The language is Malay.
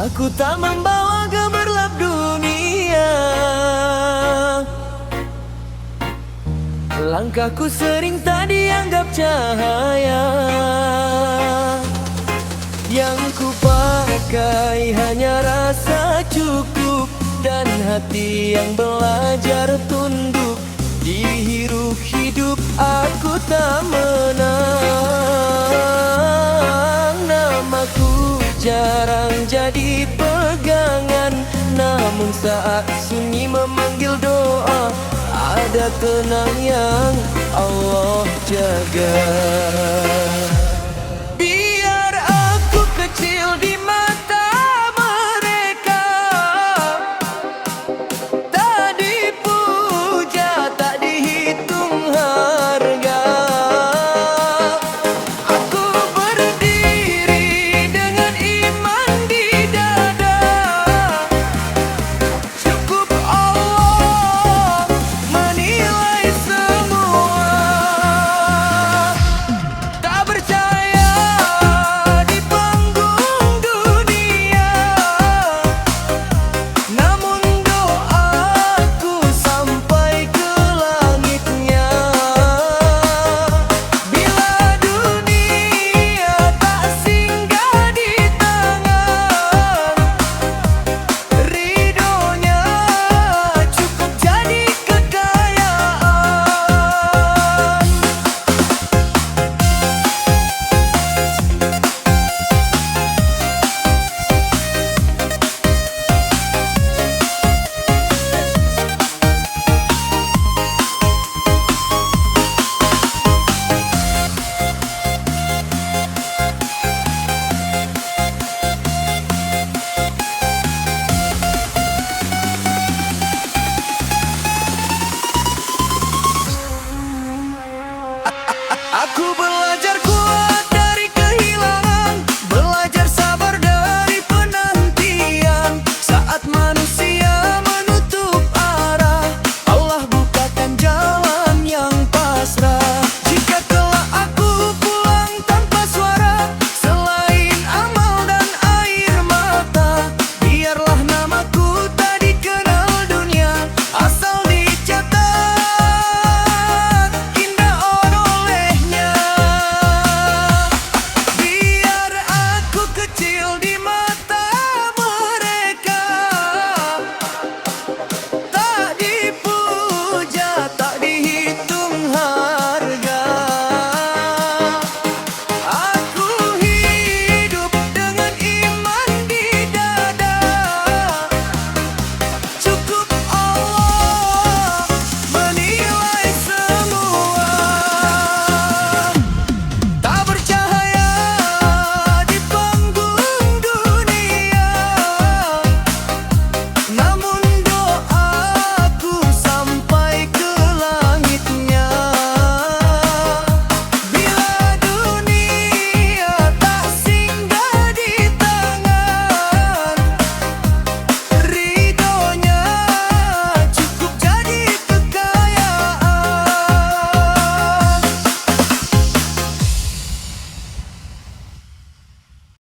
Aku tak membawa gemerlap dunia. Langkahku sering tak dianggap cahaya. Yang ku pakai hanya rasa cukup dan hati yang belajar tunduk. Di hiruk hidup aku tak menang. Namaku jarang jadi pegangan, namun saat sunyi memanggil doa, ada tenang yang Allah jaga.